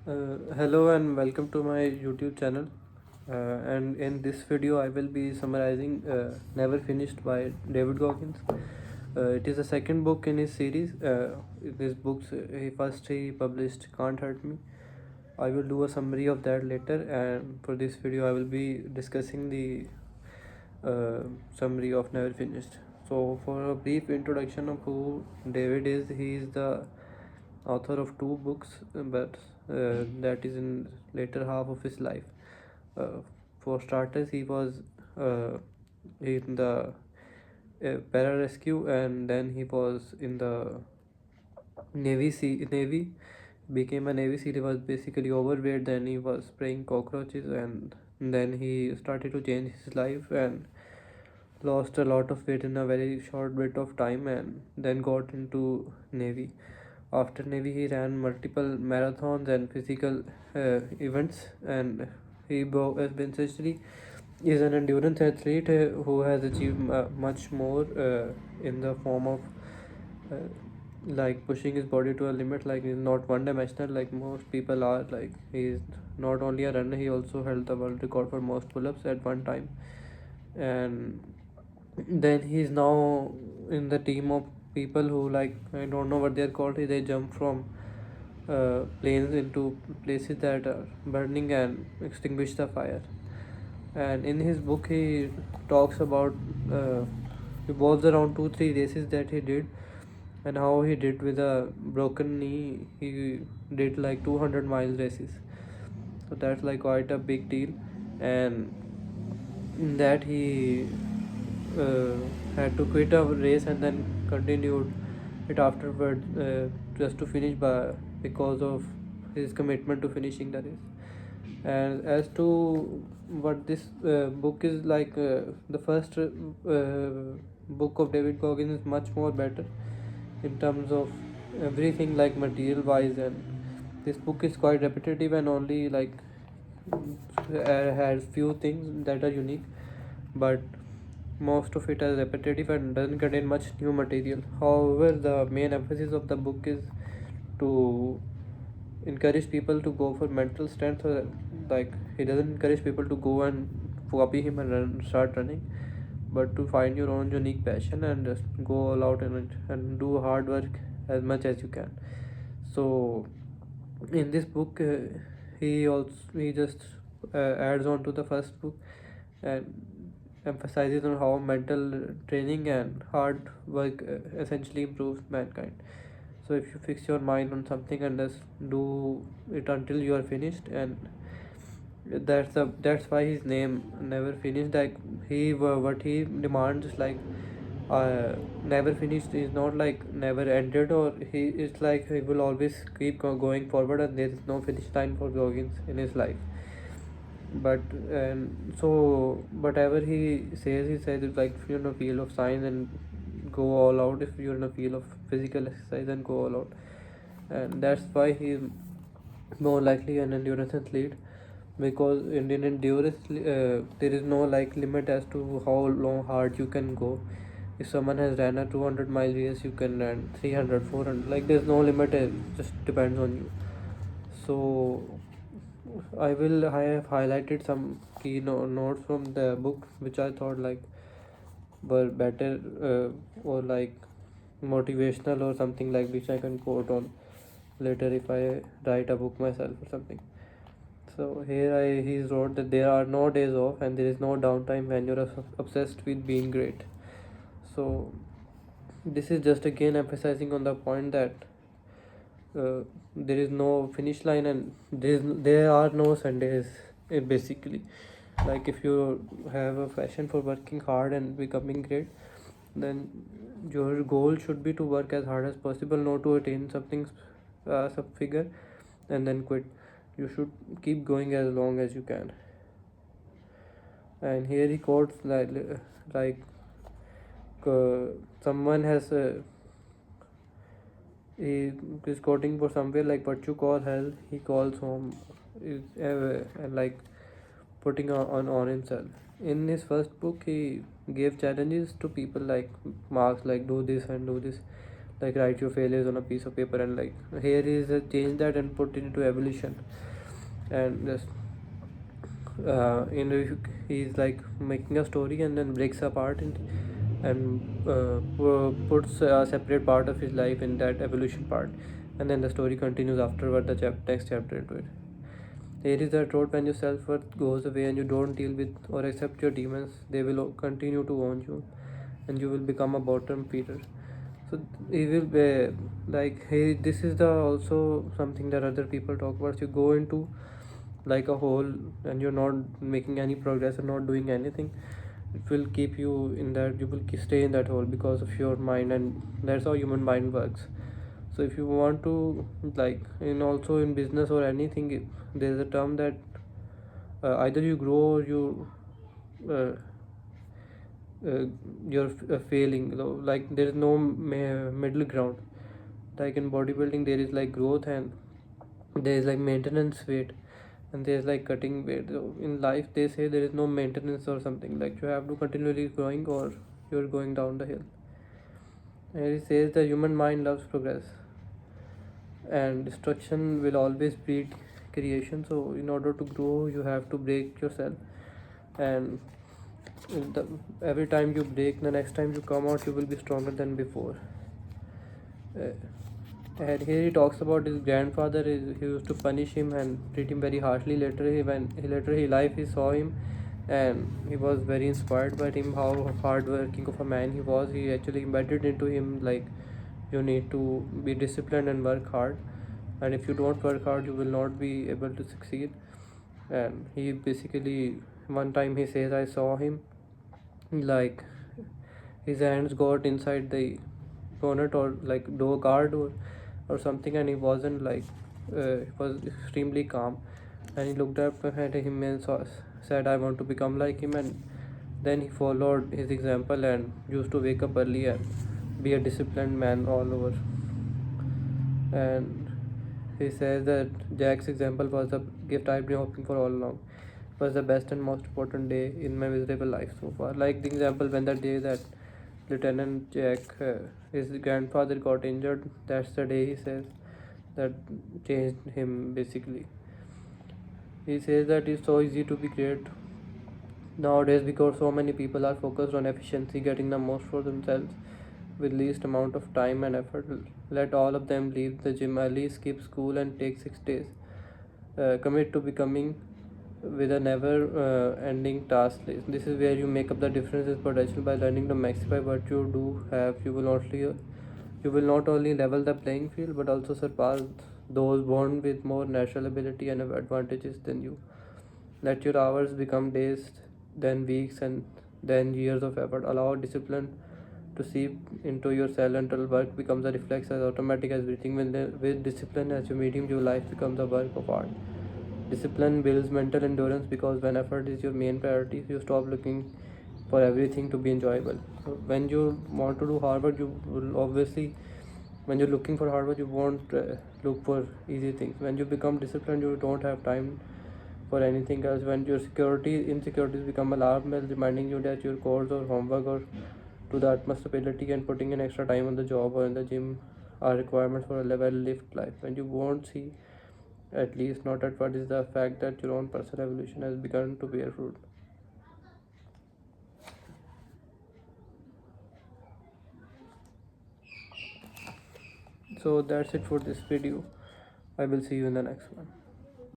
Hello and welcome to my YouTube channel. And in this video, I will be summarizing Never Finished by David Goggins. It is the second book in his series. This book he published Can't Hurt Me. I will do a summary of that later, and for this video, I will be discussing the summary of Never Finished. So, for a brief introduction of who David is, he is the author of two books, but that is in later half of his life. Uh, for starters, he was in the pararescue, and then he was in the Navy. Became a Navy SEAL. He was basically overweight. Then he was spraying cockroaches, and then he started to change his life and lost a lot of weight in a very short bit of time, and then got into Navy. After Navy, he ran multiple marathons and physical events, and has been essentially is an endurance athlete who has achieved much more in the form of uh, like pushing his body to a limit. Like he's not one dimensional like most people are. Like he's not only a runner, he also held the world record for most pull-ups at one time, and then he's now in the team of people who, like, I don't know what they're called. They jump from planes into places that are burning and extinguish the fire. And in his book, he talks about revolves around 2-3 races that he did, and how he did with a broken knee. He did like 200 miles races, so that's like quite a big deal. And in that he uh, had to quit a race and then continued it afterward, just to finish because of his commitment to finishing the race. And as to what this book is like, the first book of David Goggins is much more better in terms of everything, like material wise, and this book is quite repetitive and only like has few things that are unique, but most of it is repetitive and doesn't contain much new material. However, the main emphasis of the book is to encourage people to go for mental strength. Like, he doesn't encourage people to go and copy him and start running, but to find your own unique passion and just go all out in it and do hard work as much as you can. So in this book, he just adds on to the first book and emphasizes on how mental training and hard work essentially improves mankind. So if you fix your mind on something and just do it until you are finished, and that's why his name Never Finished. Like, what he demands is like, never finished is not like never ended, or he is like he will always keep going forward, and there is no finish line for Goggins in his life. But and so whatever he says is like, if you're in a field of science, and go all out. If you're in a field of physical exercise, and go all out. And that's why he's more likely an endurance athlete, because in endurance, there is no like limit as to how long hard you can go. If someone has ran a 200-mile race, you can run 300, 400. Like, there's no limit. It just depends on you. So I have highlighted some key notes from the book, which I thought like were better, or like motivational or something, like which I can quote on later if I write a book myself or something. So here he wrote that there are no days off and there is no downtime when you're obsessed with being great. So this is just again emphasizing on the point that there is no finish line, and there are no Sundays, basically. Like, if you have a passion for working hard and becoming great, then your goal should be to work as hard as possible, not to attain something, some figure, and then quit. You should keep going as long as you can. And here he quotes like uh, someone has he is quoting for somewhere like, what you call hell, he calls home. Is and like putting on himself. In his first book, he gave challenges to people like Marx, like do this and do this. like write your failures on a piece of paper, and like here is change that and put it into evolution. And just he's like making a story and then breaks apart and puts a separate part of his life in that evolution part, and then the story continues afterward the next chapter into it. Here is the truth: when your self-worth goes away and you don't deal with or accept your demons, they will continue to own you, and you will become a bottom feeder. So he will be like, hey, this is the also something that other people talk about. You go into like a hole and you're not making any progress or not doing anything, it will keep you in that, you will stay in that hole because of your mind, and that's how human mind works. So if you want to, like in also in business or anything, there's a term that either you grow or uh, uh, you're failing, like there is no middle ground. Like in bodybuilding there is like growth and there is like maintenance weight, and there's like cutting weight. So in life they say there is no maintenance or something, like you have to continually growing or you're going down the hill. And it says the human mind loves progress and destruction will always breed creation. So in order to grow you have to break yourself, and the, every time you break, the next time you come out you will be stronger than before. uh, and here he talks about his grandfather he used to punish him and treat him very harshly. Later he life he saw him, and he was very inspired by him, how hardworking of a man he was. He actually embedded into him like you need to be disciplined and work hard, and if you don't work hard you will not be able to succeed. And he basically, one time he says, I saw him like his hands got inside the bonnet or like door guard or something, and he wasn't like he was extremely calm, and he looked up at him and said, I want to become like him. And then he followed his example and used to wake up early and be a disciplined man all over. And he says that Jack's example was the gift I've been hoping for all along. It was the best and most important day in my miserable life so far. Like the example when the day that Lieutenant Jack, his grandfather got injured, that's the day he says that changed him basically. He says that it's so easy to be great nowadays because so many people are focused on efficiency, getting the most for themselves with least amount of time and effort. Let all of them leave the gym early, skip school, and take 6 days. Commit to becoming with a never ending task list. This is where you make up the difference in potential by learning to maximize what you do have. You will not only level the playing field but also surpass those born with more natural ability and advantages than you. Let your hours become days, then weeks, and then years of effort. Allow discipline to seep into your cell until work becomes a reflex as automatic as breathing. With discipline as your medium, your life becomes a work of art. Discipline builds mental endurance because when effort is your main priority, you stop looking for everything to be enjoyable. So when you want to do hard work, you will obviously, when you're looking for hard work, you won't look for easy things. When you become disciplined, you don't have time for anything else. When your insecurities become alarm bells reminding you that your course or homework or to the utmost ability and putting in extra time on the job or in the gym are requirements for a level lift life. When you won't see, at least not at first, is the fact that your own personal evolution has begun to bear fruit. So that's it for this video. I will see you in the next one.